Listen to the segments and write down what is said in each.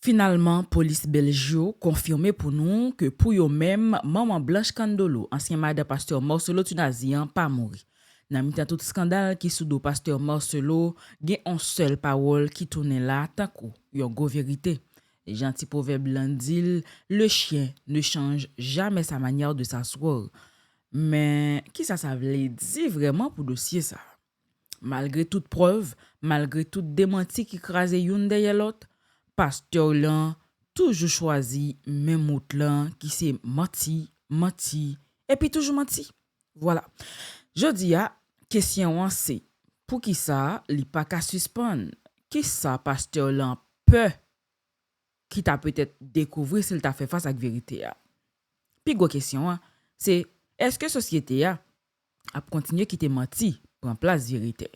Finalement, police Belgio confirmé pour nous que pour eux même maman Blanche Candolo, ancien madame pasteur Marcelo Tunazian, pas mourir. Dans mi tout scandale qui sous do pasteur Marcelo, gen un seul parole qui tourne là tant kou, yon go vérité. Les gentils proverbe landil, le chien ne change jamais sa manière de s'asseoir. Mais qui ça veut dire vraiment pour dossier ça? Malgré toute preuve, malgré toute démenti qui crase yon derrière l'autre, pasteur lan toujours choisi même mout lan qui c'est menti, menti, et puis toujours menti. Voilà. Je dis à question c'est pour qui ça li pas qu'à suspendre? Qui ça pasteur lan peut qui t'a peut-être découvert s'il t'a fait face à la vérité a? Puis go question c'est est-ce que société a continué qui te menti prend place vérité?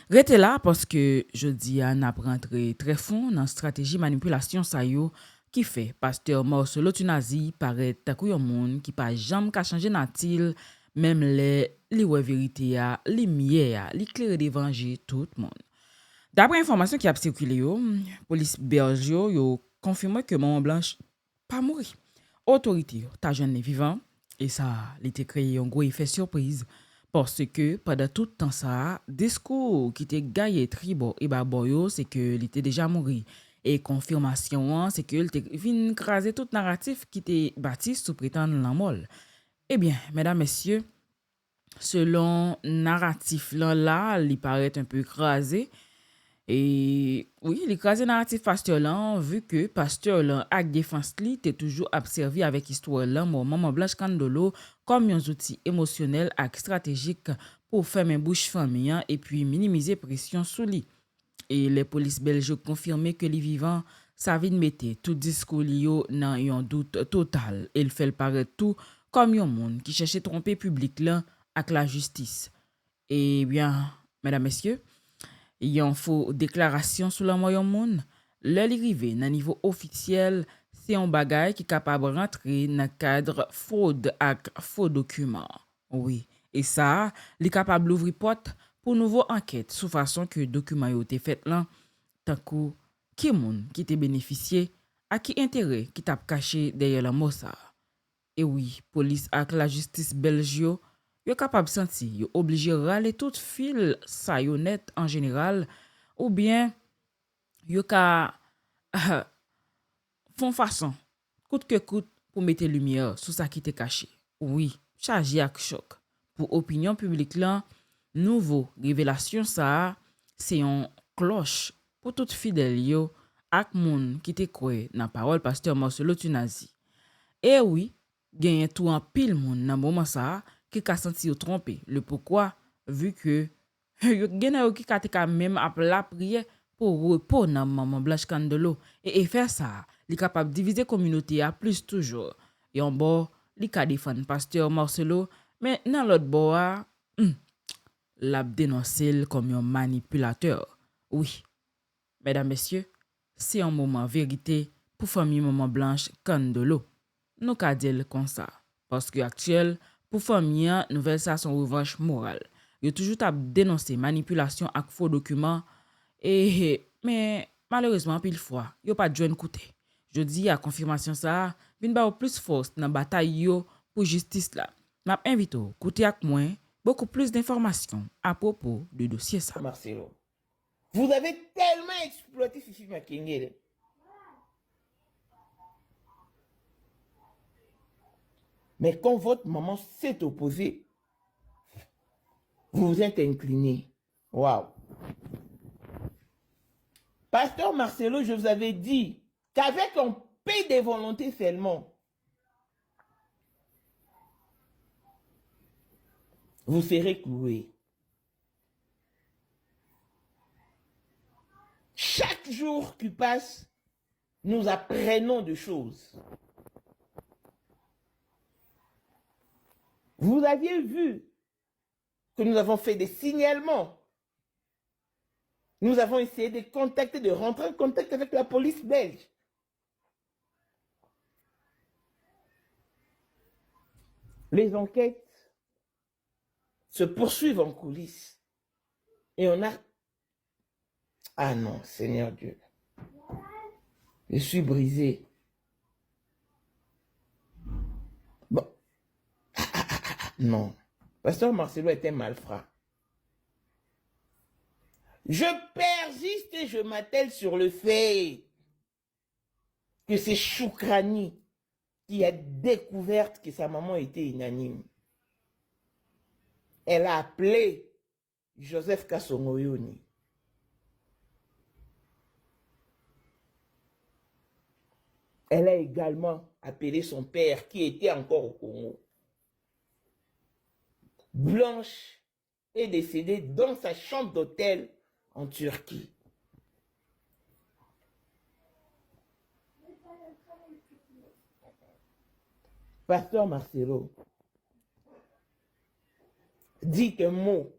Rete là parce que je dis à n'a rentré très fond dans stratégie manipulation ça yo qui fait pasteur Marcelo Tunazi paraît takou yon moun qui pas jamais ka changer natil même les li wè vérité a, li miye a, li claire d'évangile tout le monde. D'après information qui a circulé yo, police belge yo confirmé que Maman Blanche pas mourir. Autorité yo ta jeune vivant et ça l'été créé un gros effet surprise. Parce que pendant tout temps ça, discours qui était gaillé tribo et baboyo, c'est que il était déjà mort. Et confirmation, c'est que il était venu craser tout narratif qui était bâti sous prétendre la mort. Eh bien, mesdames, messieurs, selon narratif là, il paraît un peu crasé. Et oui, il crasé narratif pasteur là, vu que pasteur là, avec défense li, t'es toujours observé avec histoire là, Maman Blanche Candolo, comme un outil émotionnel et stratégique pour faire une bouche famille et puis minimiser pression sous lui. Et les polices belges confirmé que les vivants savent mettre tout discours lié dans un doute total. Et il fait paraître tout comme un monde qui cherchait tromper public là avec la justice. Et bien, mesdames, messieurs, il y a une faux déclaration sur le moyen monde. L'arrivée dans niveau officiel, c'est un bagage qui est capable de rentrer dans le cadre fraude avec faux documents. Oui. Et ça, il est capable d'ouvrir porte pour une nouvelle enquête sous façon que le document a été fait là, tant que qui moun qui t'a bénéficié, à qui intérêt qui t'a caché derrière la mot ça. Et oui, police avec la justice belge yo capable senti yo obligé râler tout fil ça yo net en général ou bien yo ka font façon coûte que coûte pour mettre lumière sur ça qui était caché. Oui, chargé avec choc pour opinion publique là, nouveau révélation ça c'est un cloche pour tout fidèle yo ak moun qui te croit dans parole pasteur Marcelo Tunazi. Et oui, gen tout en pile moun nan moment ça qui ka senti yo trompé. Le pourquoi vu que yo gen yo ki ka te ka même ap la prière pour repos nan Maman Blanche Candelo et faire ça, li capable diviser communauté à plus toujours. Et en bord, li ka défendre pasteur Marcelo, mais dans l'autre bord, l'a dénoncé comme un manipulateur. Oui, mesdames, messieurs, c'est un moment vérité pour famille Maman Blanche Candelo. Nous ka dire comme ça parce que actuel pour famille nouvelle ça son revanche morale. Yo toujours t'a dénoncer manipulation avec faux documents et mais malheureusement pile fois yo pas joindre côté. Je dis à confirmation ça vinn ba plus force dans bataille yo pour justice là. M'a invité côté avec moi beaucoup plus d'informations à propos du dossier ça. Marcelo, vous avez tellement exploité Fifi Makengele. Mais quand votre maman s'est opposée, vous vous êtes incliné. Waouh. Pasteur Marcelo, je vous avais dit qu'avec un peu de volonté seulement, vous serez cloué. Chaque jour qui passe, nous apprenons des choses. Vous aviez vu que nous avons fait des signalements. Nous avons essayé de contacter, de rentrer en contact avec la police belge. Les enquêtes se poursuivent en coulisses. Et on a... Ah non, Seigneur Dieu. Je suis brisé. Bon. Non. Pasteur Marcelo était malfrat. Je persiste et je m'attelle sur le fait que c'est Choukrani qui a découvert que sa maman était inanime. Elle a appelé Joseph Kassongoyoni. Elle a également appelé son père qui était encore au Congo. Blanche est décédée dans sa chambre d'hôtel en Turquie. Pasteur Marcelo, dites un mot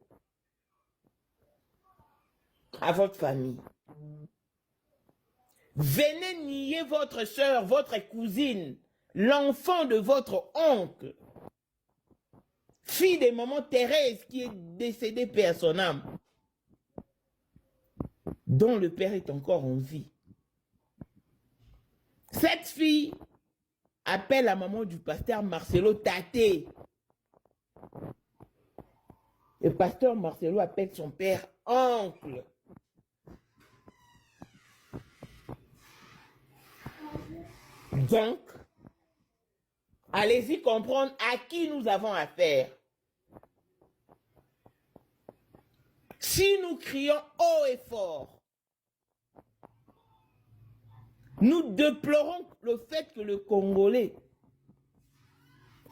à votre famille. Venez nier votre soeur, votre cousine, l'enfant de votre oncle, fille de maman Thérèse qui est décédée, paix à son âme, dont le père est encore en vie. Cette fille appelle la maman du pasteur Marcelo Tate. Le pasteur Marcelo appelle son père oncle. Donc, allez-y comprendre à qui nous avons affaire. Si nous crions haut et fort, nous déplorons le fait que le Congolais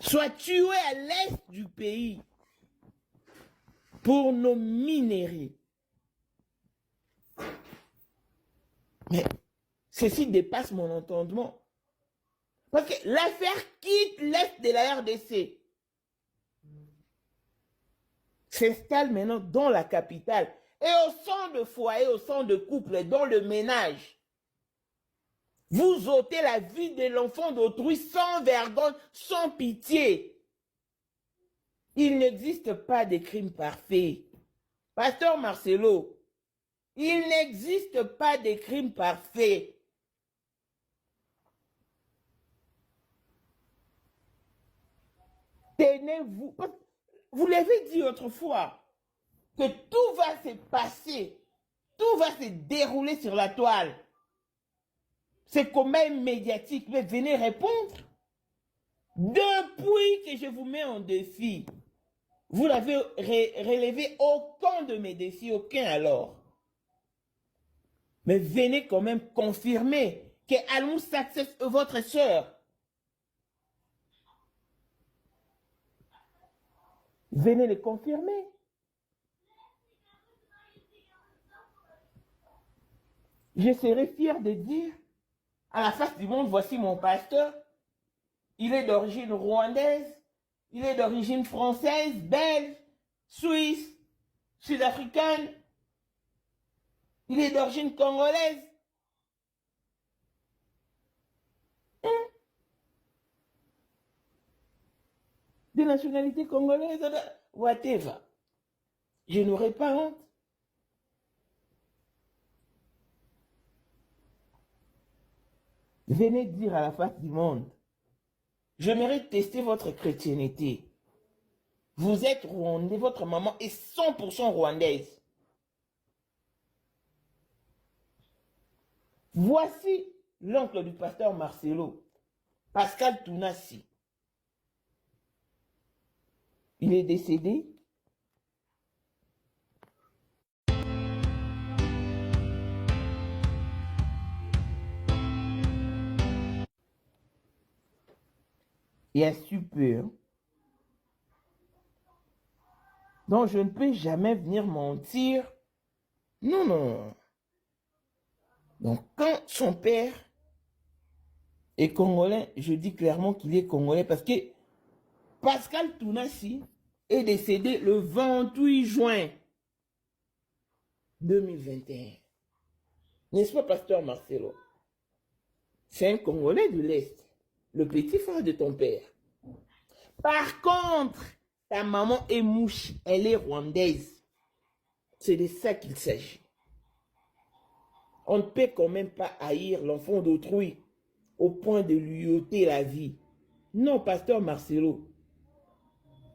soit tué à l'est du pays pour nos minerais. Mais ceci dépasse mon entendement. Parce que l'affaire quitte l'est de la RDC, s'installe maintenant dans la capitale et au sein de foyer, au sein de couple, dans le ménage. Vous ôtez la vie de l'enfant d'autrui sans vergogne, sans pitié. Il n'existe pas de crime parfait. Pasteur Marcelo, il n'existe pas de crime parfait. Tenez-vous. Vous l'avez dit autrefois, que tout va se passer, tout va se dérouler sur la toile. C'est quand même médiatique, mais venez répondre. Depuis que je vous mets en défi, vous n'avez relevé aucun de mes défis, aucun alors. Mais venez quand même confirmer que Almou Success est votre sœur. Venez le confirmer. Je serai fier de dire à la face du monde, voici mon pasteur. Il est d'origine rwandaise, il est d'origine française, belge, suisse, sud-africaine. Il est d'origine congolaise. De nationalité congolaise, whatever. Je n'aurai pas honte. Venez dire à la face du monde, je mérite tester votre chrétienté. Vous êtes rwandais, votre maman est 100% rwandaise. Voici l'oncle du pasteur Marcelo, Pascal Tounassi. Il est décédé. Il a su peur. Donc je ne peux jamais venir mentir. Non, non. Donc quand son père est congolais, je dis clairement qu'il est congolais parce que Pascal Tounassi est décédé le 28 juin 2021. N'est-ce pas, pasteur Marcelo? C'est un Congolais de l'Est, le petit frère de ton père. Par contre, ta maman est mouche, elle est rwandaise. C'est de ça qu'il s'agit. On ne peut quand même pas haïr l'enfant d'autrui au point de lui ôter la vie. Non, pasteur Marcelo.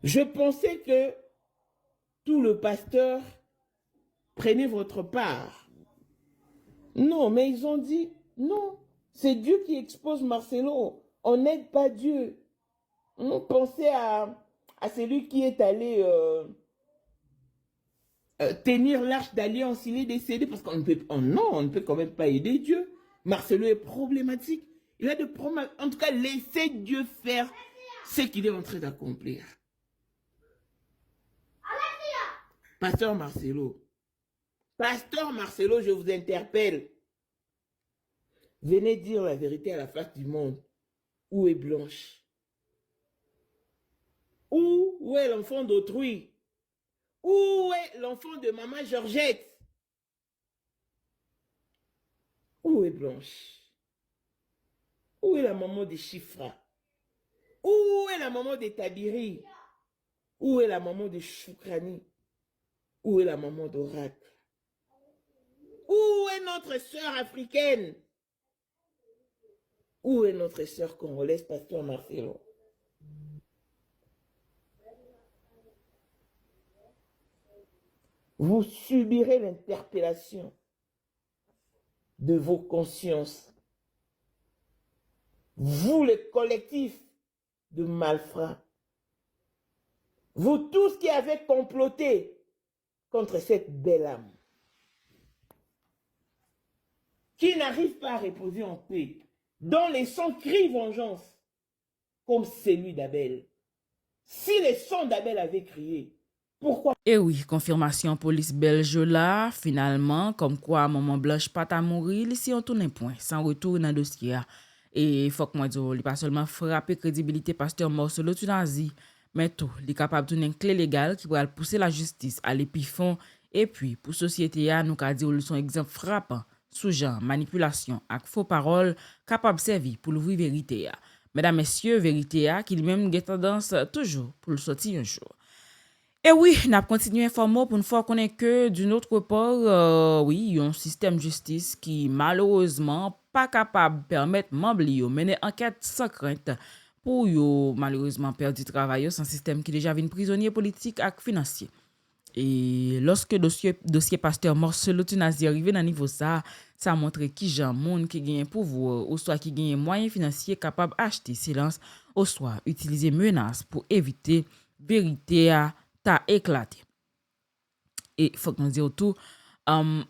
Je pensais que tout le pasteur prenait votre part. Non, mais ils ont dit, non, c'est Dieu qui expose Marcelo. On n'aide pas Dieu. Pensez à celui qui est allé tenir l'arche d'alliance. Il est décédé parce qu'on ne peut, non, on ne peut quand même pas aider Dieu. Marcelo est problématique. Il a de problèmes. En tout cas, laissez Dieu faire ce qu'il est en train d'accomplir. Pasteur Marcelo, je vous interpelle. Venez dire la vérité à la face du monde. Où est Blanche? Où est l'enfant d'autrui? Où est l'enfant de maman Georgette? Où est Blanche? Où est la maman de Chifra? Où est la maman de Tabiri? Où est la maman de Choukrani? Où est la maman d'Oracle? Où est notre sœur africaine? Où est notre sœur congolaise, pasteur Marcelo? Vous subirez l'interpellation de vos consciences. Vous, les collectifs de malfrats. Vous tous qui avez comploté contre cette belle âme, qui n'arrive pas à reposer en paix, dont les sons crient vengeance, comme celui d'Abel. Si les sons d'Abel avaient crié, pourquoi? Et oui, confirmation police belge là, finalement, comme quoi maman Blanche pas à mourir, ici on tourne point, sans retour dans le dossier. Et faut que moi dire, il pas seulement frapper crédibilité pasteur Marcelo Tunazi, mais tout, il est capable de donner une clé légale qui pourra pousser la justice à l'épifond. Et puis, pour société, nous avons dit qu'ils sont exemples frappants, sous-genre, manipulation, avec faux paroles, capables de servir pour l'ouvrir vérité. Mesdames, messieurs, vérité qui lui-même a tendance toujours pour le sortir un jour. Et oui, nous avons continué à informer pour une fois qu'on est que d'une autre part, oui, il y a un système de justice qui malheureusement pas capable de permettre membres de mener enquête sans crainte pour yo malheureusement perdu travail, c'est un système qui déjà vient prisonnier politique et financier. Et lorsque dossier pasteur Marcelo Tunazi arrivé dans niveau ça montre qui gens monde qui gagne pouvoir ou soit qui gagne moyens financiers capable acheter silence ou soit utiliser menaces pour éviter vérité à ta éclaté. Et faut qu'on dise tout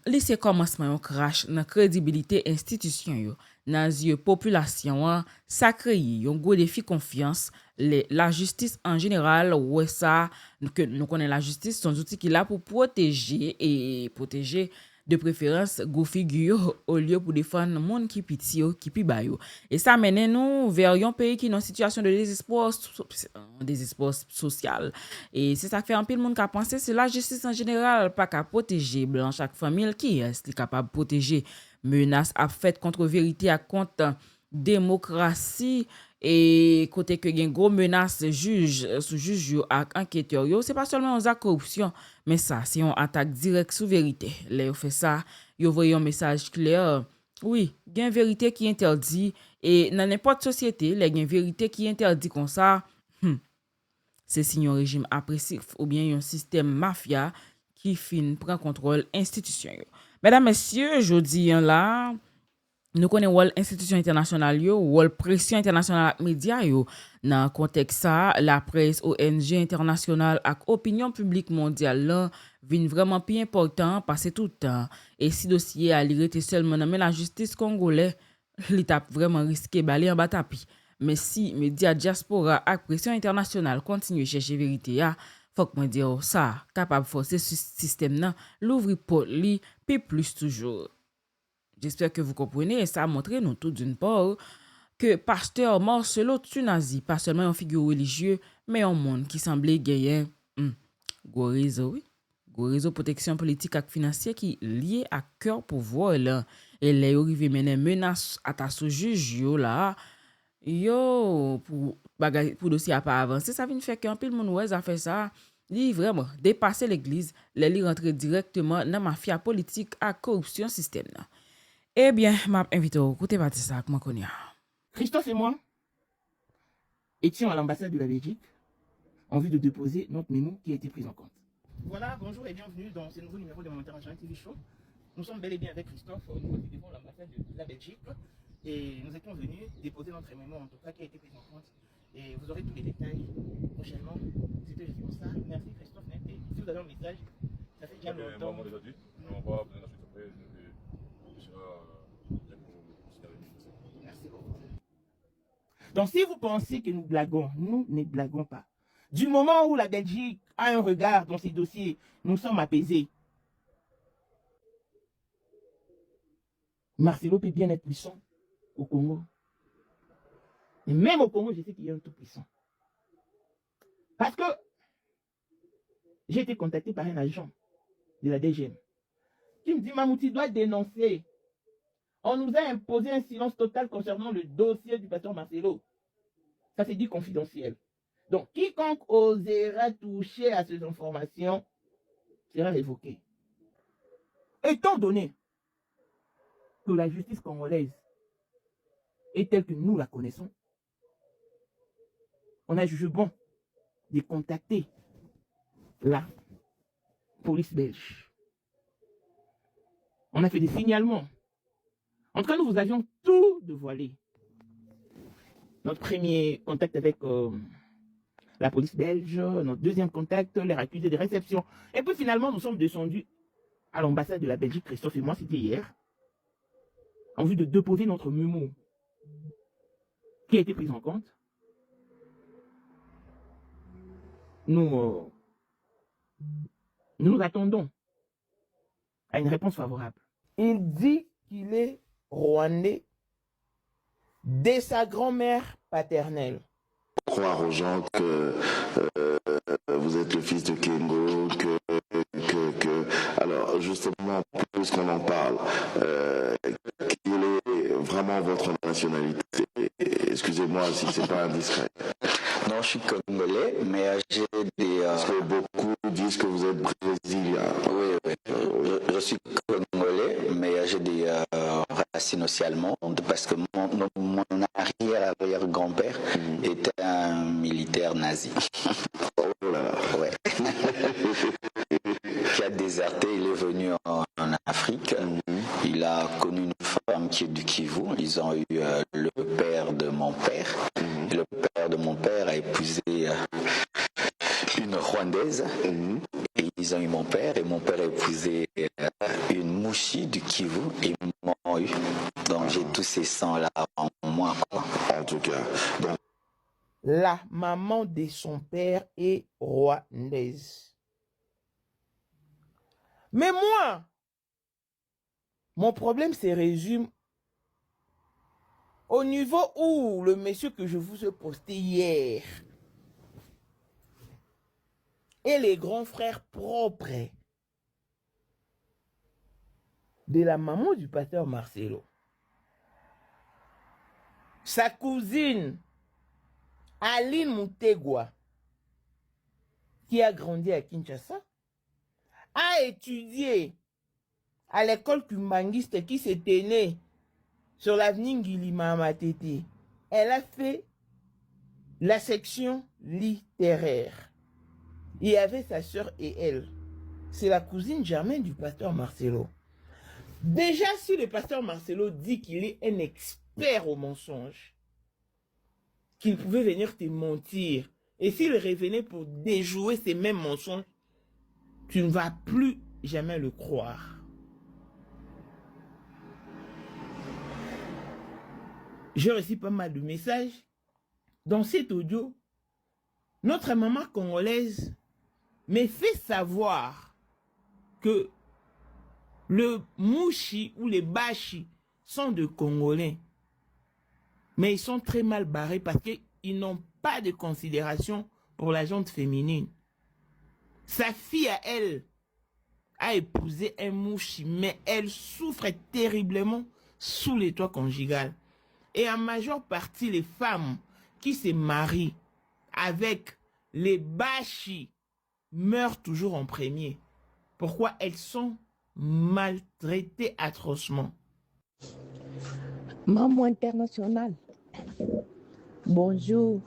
lycée commencement un crash dans crédibilité institution yo dans yeux population ça crée un gros défi confiance la justice en général ouais ça que nous connaissons la justice son outil qui là pour protéger de préférence go figure au lieu pour défendre monde qui piti qui pi ba yo et ça mène nous vers un pays qui est dans une situation de désespoir social et c'est ça que fait un pile monde qui a pensé c'est la justice en général pas qu'à protéger blanc chaque famille qui est capable de protéger menace à fait contre vérité à contre démocratie et côté que gen gros menace juge sous juge yo ak enquêteur yo c'est pas seulement une corruption mais ça c'est une attaque directe sur vérité là yo fait ça yo voyez un message clair oui gen vérité qui interdit et dans n'importe société les gen vérité qui interdit comme ça c'est signe un régime oppressif ou bien un système mafia qui fin prend contrôle institution yo. Mesdames messieurs jodi là nous connaissons wol institution internationale yo, wol pression internationale ak média yo. Dans contexte ça, la presse ONG internationale ak opinion publique mondiale là vin vraiment plus important passer tout le temps. Et si dossier a li rete seulement dans la justice congolais, li t'a vraiment risqué baler en bas tapis. Mais si média diaspora ak pression internationale continue chercher vérité ya, faut que moi dire ça capable forcer ce système nan l'ouvrir pour li puis plus toujours. J'espère que vous comprenez et ça a montré nous tout d'une part que pasteur Marcelo Tunazi, pas seulement un figure religieux, mais un monde qui semblait gagner gros réseau, protection politique et financière qui lié à cœur pouvoir là et les arrivé mener menace à ta sous juge yo là yo pour dossier à pas avancer ça vient faire qu'un pile monde ouais a fait ça li vraiment dépasser l'église les li rentrer directement dans mafia politique à corruption système là. Eh bien, m'a invité au côté parti ça, comment qu'on y a. Christophe et moi étions à l'ambassade de la Belgique en vue de déposer notre mémo qui a été pris en compte. Voilà, bonjour et bienvenue dans ce nouveau numéro de mon International TV Show. Nous sommes bel et bien avec Christophe, nous devant l'ambassade de la Belgique et nous étions venus déposer notre mémo en tout cas qui a été pris en compte. Et vous aurez tous les détails prochainement. C'était juste ça. Merci Christophe. Si vous avez un message, ça fait déjà longtemps. Moi, on l'a dit, on va donner la suite après. Je serai bien pour vous signaler. Merci beaucoup. Donc si vous pensez que nous blaguons, nous ne blaguons pas. Du moment où la Belgique a un regard dans ces dossiers, nous sommes apaisés. Marcelo peut bien être puissant au Congo. Et même au Congo, je sais qu'il y a un tout puissant. Parce que j'ai été contacté par un agent de la DGM qui me dit, Mamouti doit dénoncer. On nous a imposé un silence total concernant le dossier du pasteur Marcelo. Ça c'est dit confidentiel. Donc, quiconque osera toucher à ces informations sera révoqué. Étant donné que la justice congolaise est telle que nous la connaissons, on a jugé bon de contacter la police belge. On a fait des signalements. En tout cas, nous vous avions tout dévoilé. Notre premier contact avec la police belge, notre deuxième contact, les accusés de réception. Et puis finalement, nous sommes descendus à l'ambassade de la Belgique, Christophe et moi, c'était hier, en vue de déposer notre mémo qui a été pris en compte. Nous attendons à une réponse favorable. Il dit qu'il est rwandais dès sa grand-mère paternelle. Croire aux gens que vous êtes le fils de Kengo, alors justement, puisqu'on en parle, quelle est vraiment votre nationalité? Excusez-moi si c'est pas indiscret. Non, je suis congolais, mais j'ai des... Parce que beaucoup disent que vous êtes brésilien. Oui. Je suis congolais, mais j'ai des racines aussi allemandes, parce que mon arrière-grand-père était un militaire nazi. Oh là là. Ouais. Qui a déserté, il est venu en Afrique. Il a connu une femme qui est du Kivu. Ils ont eu le père de mon père. Et le père de mon père a épousé une Rwandaise. Et ils ont eu mon père. Et mon père a épousé une Mouchi du Kivu. Et ils m'ont eu. Donc j'ai tous ces sangs-là en moi, quoi. En tout cas. Donc... La maman de son père est rwandaise. Mais moi, mon problème se résume au niveau où le monsieur que je vous ai posté hier et les grands frères propres de la maman du pasteur Marcelo. Sa cousine, Aline Moutegwa, qui a grandi à Kinshasa, a étudié à l'école kumbangiste qui s'est tenue sur l'avenue Ngilima Matete. Elle a fait la section littéraire. Il y avait sa sœur et elle. C'est la cousine germaine du pasteur Marcelo. Déjà, si le pasteur Marcelo dit qu'il est un expert au mensonge, qu'il pouvait venir te mentir, et s'il revenait pour déjouer ces mêmes mensonges, tu ne vas plus jamais le croire. J'ai reçu pas mal de messages. Dans cet audio, notre maman congolaise me fait savoir que le Mouchi ou les Bashi sont de Congolais. Mais ils sont très mal barrés parce qu'ils n'ont pas de considération pour la gente féminine. Sa fille à elle a épousé un Mouchi, mais elle souffre terriblement sous les toits conjugales. Et en majeure partie, les femmes qui se marient avec les Bashi meurent toujours en premier. Pourquoi? Elles sont maltraitées atrocement. Maman international, bonjour.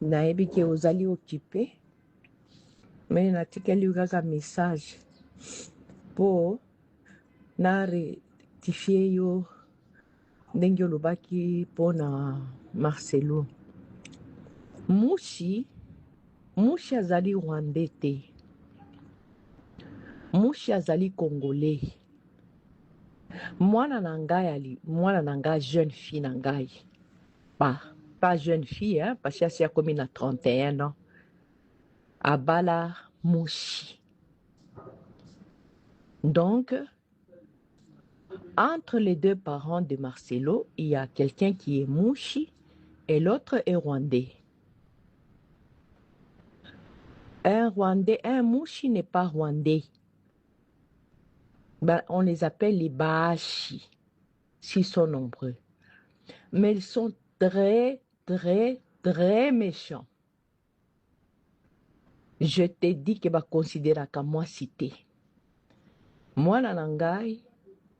Naebi ke ozali occupé, mais natikeli kaka message po na rectifier yo ndenge olobaki mpona Marcelo. Mushi azali Rwandais te. Mushi azali Congolais. Mwana na ngai jeune fille na ngai. Pas jeune fille, hein, parce que c'est comme na 31 ans. Abala Mushi. Donc, entre les deux parents de Marcelo, il y a quelqu'un qui est Mushi et l'autre est Rwandais. Un Mushi n'est pas Rwandais. On les appelle les Bahashi, s'ils sont nombreux. Mais ils sont très, très, très méchants. Je te dis que considère comme moi cité. Moi, nanangai,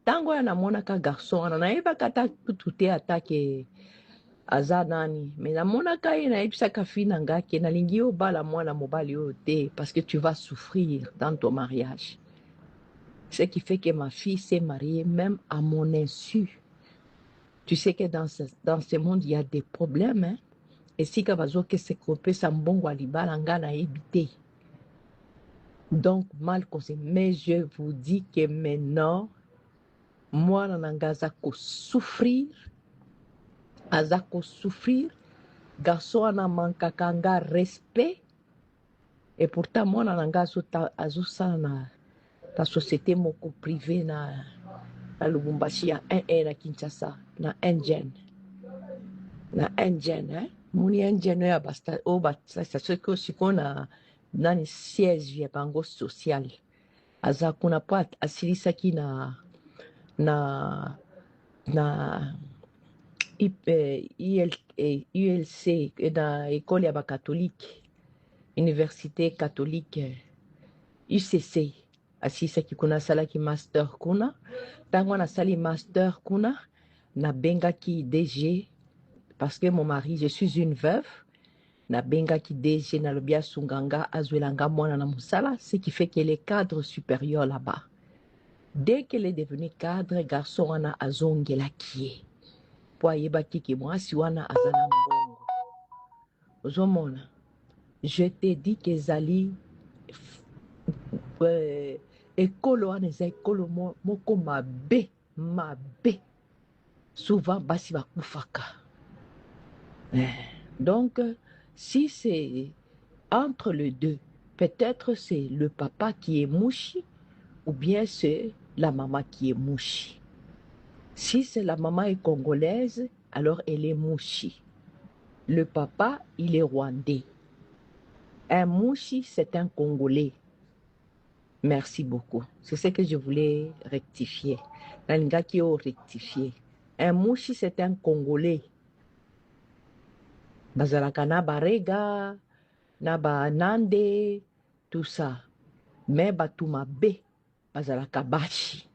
tango ya namonaka garçon, nayebaka ta tutute atake azanani. Mais namonaka ye nayebisaka fi nanga ke nalingi obala mwana mobali oyo te parce que tu vas souffrir dans ton mariage. Ce qui fait que ma fille s'est mariée même à mon insu. Tu sais que dans ce monde, il y a des problèmes. Hein? Et si Kabazo que c'est coupé, ça mbongo alibalanga na ebité. Donc, mal conseillé. Mais je vous dis que maintenant, moi, nananga azako souffrir. Garçon ana manka kanga respect. Et pourtant, moi, nananga azusa na la société moko privée na Lubumbashi ya na Kinshasa na Engen hein muni Engen ya basta o basta c'est que sikona nani siège ya bango social aza kuna pa asilisa ki na ULC na école ya ba catholique université catholique UCC asisa ki kuna sala ki master kuna tango na sali master kuna na benga ki DG parce que mon mari je suis une veuve na benga ki DG na lobia sunganga azwelanga mwana na musala ce qui fait qu'elle est cadre supérieur là-bas. Dès qu'elle est devenue cadre garçon wana azongela kie po ayeba ki mwasi wana azana mbongo ozomona. Je te dis que zali ekolo wana eza ekolo moko mabe souvent basi bakufaka. Donc si c'est entre les deux, peut-être c'est le papa qui est Mushi ou bien c'est la maman qui est Mushi. Si c'est la maman est congolaise, alors elle est Mushi. Le papa, il est rwandais. Un Mushi, c'est un Congolais. Merci beaucoup. C'est ce que je voulais rectifier. Nalinga qui a rectifié. Un Mushi, c'est un Congolais. Bazalaka na barega, na ba nande, tout ça. Mais batuma be, bazalaka bashi.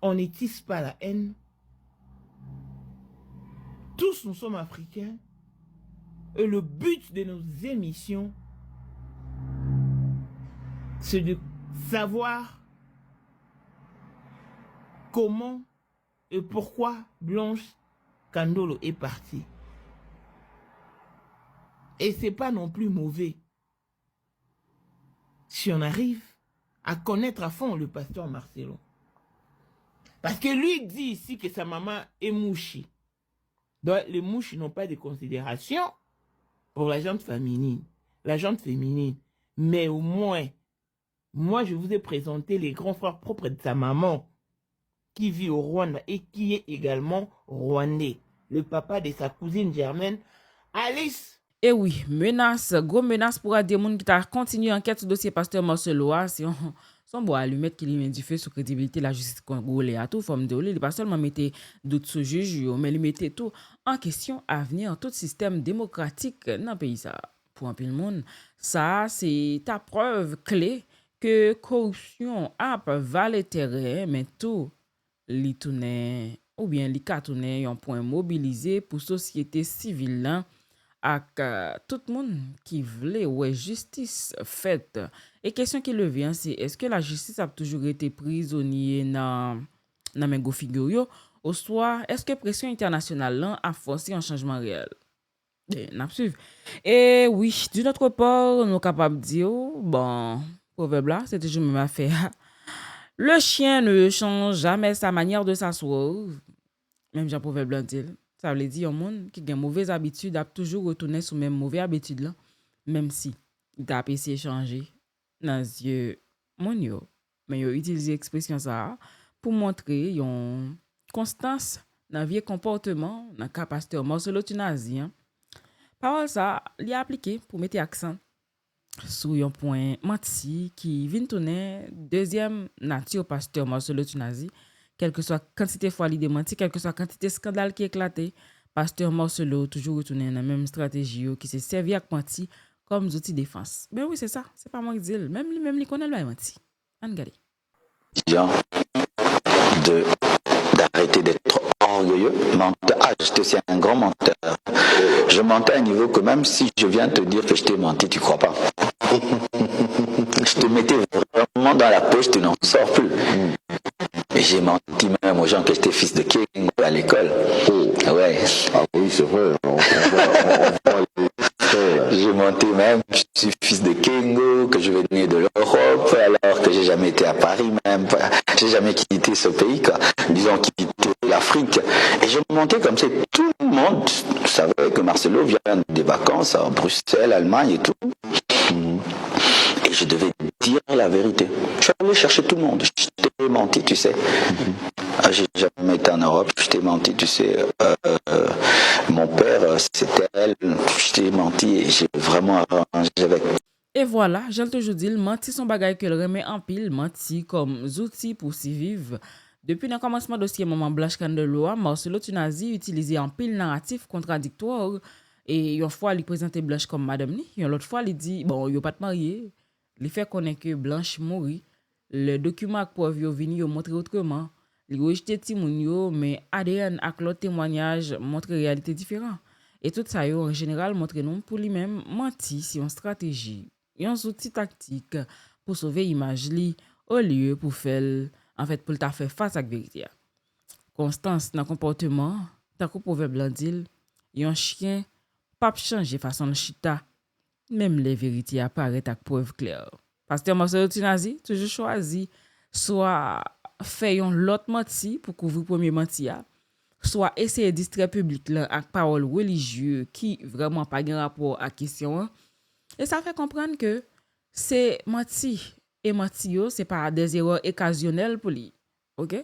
On n'étisse pas la haine. Tous nous sommes africains. Et le but de nos émissions, c'est de savoir comment et pourquoi Blanche Kandolo est partie. Et c'est pas non plus mauvais si on arrive à connaître à fond le pasteur Marcelo. Parce que lui dit ici que sa maman est mouchi. Donc les mouches n'ont pas de considération pour la gente féminine. Mais au moins, moi je vous ai présenté les grands frères propres de sa maman qui vit au Rwanda et qui est également rwandais. Le papa de sa cousine germaine, Alice. Eh oui, gros menace pour des gens qui t'a continué enquête sur le dossier pasteur Marcelo. Si on son bois allumette qui lui met du feu sur crédibilité de la justice congolaise à tout forme de il pas seulement mettre doute sur juge mais il mettait tout en question à venir tout système démocratique dans le pays ça pour un peu le monde ça c'est ta preuve clé que corruption a valé terrain, mais tout li tourne ou bien li ka tourne un point mobilisé pour société civile là ak tout le monde qui voulait ouais justice faite. Et question qui revient c'est est-ce que la justice a toujours été prisonnier dans men go figure yo ou soit est-ce que pression internationale là a forcé un changement réel? N'a suivre. Et oui, d'une autre part, nous capables de dire bon, proverbe là, c'est toujours même affaire. Le chien ne change jamais sa manière de s'asseoir. Même Jean proverbe là dit. Ça veut dire un monde qui a une mauvaise habitude a toujours retourné sur même mauvaise habitude là, même si il t'a essayé de changer dans les yeux mon yo. Mais yo utiliser expression ça pour montrer une constance dans vieux comportement, dans capacité au Marcelo Tunazi. Parole ça, li appliqué pour mettre accent sur un point menti qui vient tourner deuxième nature pasteur Marcelo Tunazi, quelle que soit quantité fois li démenti, quelle que soit quantité scandale qui éclaté, pasteur Marcelo toujours retourner dans la même stratégie qui s'est servi avec menti comme outil de défense. Ben oui, c'est ça, c'est pas moi qui dis, même li connaît le menti. On regarde. D'arrêter d'être orgueilleux, menteur. Ah, j'étais aussi un grand menteur. Je mentais à un niveau que même si je viens te dire que je t'ai menti, tu crois pas. Je te mettais vraiment dans la poche, tu n'en sors plus. Et j'ai menti même aux gens que j'étais fils de king à l'école. Ouais. Ah oui, c'est vrai. J'ai menti même que je suis fils de Kengo, que je venais de l'Europe, alors que j'ai jamais été à Paris même. J'ai jamais quitté ce pays, quoi. Disons quitté l'Afrique. Et je mentais comme ça. Tout le monde savait que Marcelo vient des vacances à Bruxelles, Allemagne et tout. Et je devais dire la vérité. Je suis allé chercher tout le monde. Je t'ai menti, tu sais. J'ai jamais été en Europe. Je t'ai menti, tu sais. Mon père, c'était elle. Je t'ai menti et j'ai vraiment arrangé avec. Et voilà, j'ai toujours dit, menti son bagay que le remet en pile, menti comme outil pour s'y vivre. Depuis le commencement dossier Maman Blanche Candeloa, Marcelo Tunazi utilisait en pile narratif contradictoire et une fois il présentait Blanche comme madame ni, une autre fois il dit bon, yo pas de marié. Il fait connaître que Blanche mourit. Le document ak preuve yo vini yo montre autrement. Il rejeté timoun yo mais ADN ak l'autre témoignage montre réalité différente. Et tout ça yo en général montre non pour lui-même menti si une stratégie, un outil tactique pour sauver image li au lieu pour faire en fait pour ta faire face à la vérité. Constance dans comportement, tant que proverbe blanc dit, un chien pas changer façon de chita, même les vérités apparaissent avec preuve claire. Pasteur Marcelo Tunazi toujours choisi soit fait un l'autre menti pour couvrir premier menti, soit essayer de distraire public là avec parole religieuse qui vraiment pas de rapport à question. Et ça fait comprendre que c'est menti et menti yo c'est pas des erreurs occasionnelles pour lui. OK?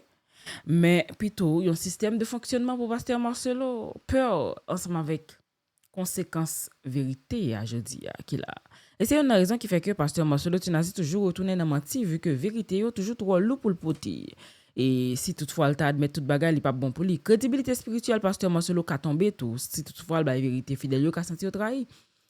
Mais plutôt un système de fonctionnement pour pasteur Marcelo peur ensemble avec conséquences vérité à jeudi qu'il a. Et c'est une raison qui fait que pasteur Marcelo Tunazi toujours retourner dans menti vu que vérité yo toujours trop lourd pour le porter. Et si toutefois il admet toute bagarre il pas bon pour lui, crédibilité spirituelle pasteur Marcelo ka tomber tout. Si toutefois la vérité fidèle yo ka senti trahi,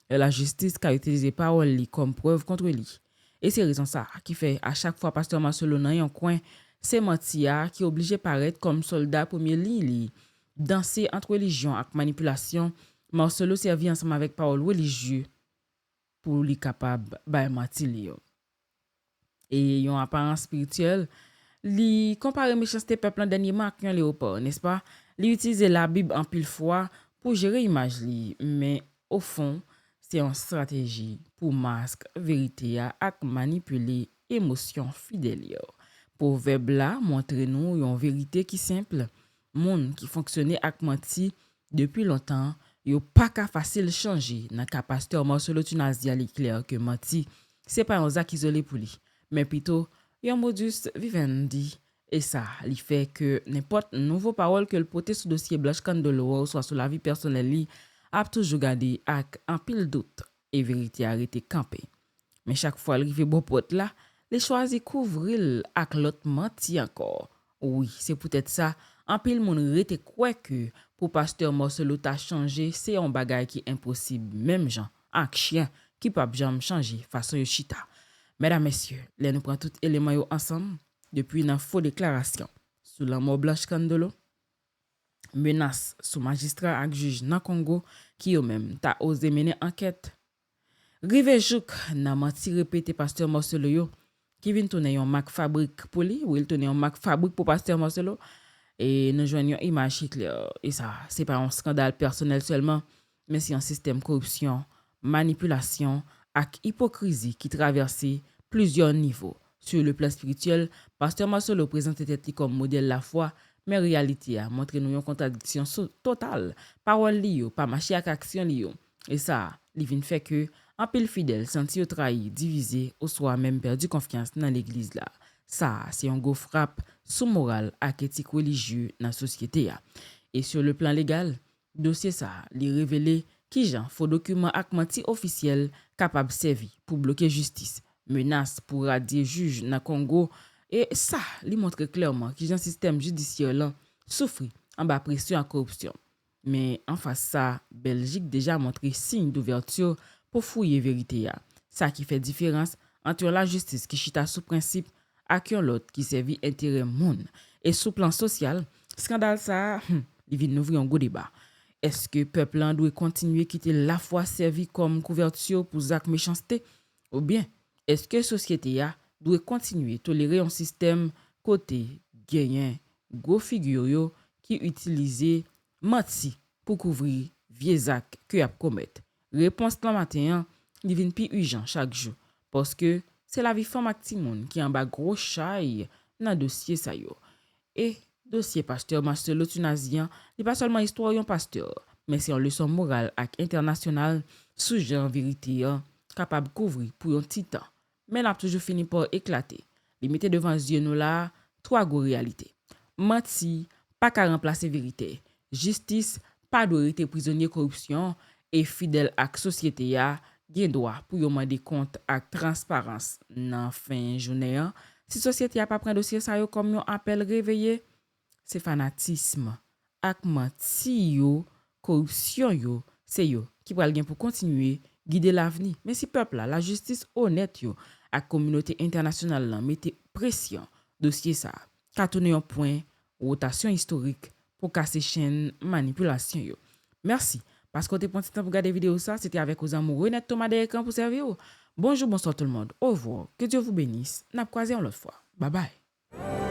la justice qui a utilisé parole comme preuve contre lui. Et c'est raison ça qui fait à chaque fois pasteur Marcelo dans un coin, c'est mentia qui obligé paraître comme soldat premier ligne, danser entre religion et manipulation. Marcelo servi ensemble avec parole religieuse pour lui capable ba mentir. Et yon apparence spirituelle, li compare méchanceté peuple en dernier marque yon léopard, n'est-ce pas? Li utilise la Bible en pile fois pour gérer image li, mais au fond, c'est une stratégie pour masque vérité ak manipuler émotion fidèle. Proverbe là montre nous une vérité qui simple, monde qui fonctionnait ak menti depuis longtemps, yo pas ka facile changer. Nan ka pasteur Marcelo Tunazi ali clair que menti c'est pas un acte isolé pour lui, mais plutôt un modus vivendi. Et ça, il fait que n'importe nouveau parole que le porter sur dossier Blanche Candeloa soit sur la vie personnelle li a toujours gardé ak en pile doute et vérité arrêté campé. Mais chaque fois il arrive bon pote là, les choisi couvrir ak l'autre menti encore. Oui, c'est peut-être ça. En pile moun rete quoi que pour pasteur Marcelo t'a changé, c'est un bagay qui est impossible même gens ak chien qui pas jamais changer façon yo chita. Mesdames, messieurs, là nous prenons tout élément yo ensemble depuis une faux déclaration sous la mort Blanche Kandolo, menace sous magistrat et juge dans Congo qui eux même t'a osé mener enquête. Rive jouk nan menti répété pasteur Marcelo yo qui vient tourner yon Mac fabrique pour lui ou il tourner yon Mac fabrique pour pasteur Marcelo et nous joignons image claire et ça c'est pas un scandale personnel seulement mais c'est un système corruption, manipulation et hypocrisie qui traverse plusieurs niveaux. Sur le plan spirituel, pasteur Marcelo présente tête comme modèle la foi, mais réalité a montré nous une contradiction totale. Parole li yo, pas marché ak action li yo. Et ça, li vin fait que un pile fidèle senti yo trahi, divisé, ou soit même perdu confiance dans l'église là. Ça, c'est un gros frappe sous morale ak éthique religieux dans la société. Et sur le plan légal, dossier ça, li révélé qui jan faux document ak menti officiel capable servi pour bloquer justice, menace pour radier juge dans Congo et ça, li montre clairement que jan système judiciaire là souffre en bas pression et corruption. Mais en face ça, Belgique déjà montré signe d'ouverture pour fouiller vérité. Ça qui fait différence entre la justice qui chita sous principe et l'autre qui servit intérêt monde. Et sous plan social, scandale ça, il vient ouvrir un gros débat. Est-ce que le peuple doit continuer à quitter la foi servie comme couverture pour Zach méchanceté? Ou bien, est-ce que la société doit continuer à tolérer un système côté gagnant, gros figure qui utilise menti pour couvrir vieux actes que a commettre? Réponse la matin, il vient plus urgent chaque jour parce que c'est la vie femme ak ti moun qui en bas gros chay dans dossier ça yo. Et dossier pasteur Marcelo Tunazian n'est pas seulement histoire d'un pasteur, mais c'est une leçon morale et internationale sujet en vérité capable de couvrir pour un petit temps. Mais n'a toujours fini par éclater. Limité devant yeux nous là, trois gros réalités. Menti, pas qu'à remplacer vérité. Justice, pas d'autorité prisonnier corruption et fidèle à la société gen droit pour yon demander compte ak transparence nan fin journée. Si société a pas prend dossier ça yo comme yon appel réveillé, c'est fanatisme ak menti yo, corruption yo, c'est yo qui pral gen pour continuer guider l'avenir. Mais si peuple la justice honnête yo ak communauté internationale là mette pression dossier ça, ka tourner un point rotation historique pour casser chaîne manipulation yo. Merci. Parce que tu prends temps pour regarder vidéo ça, c'était avec aux amoureux Renette Thomas Derekan pour servir. Bonjour, bonsoir tout le monde. Au revoir. Que Dieu vous bénisse. N'a croisé en l'autre fois. Bye bye.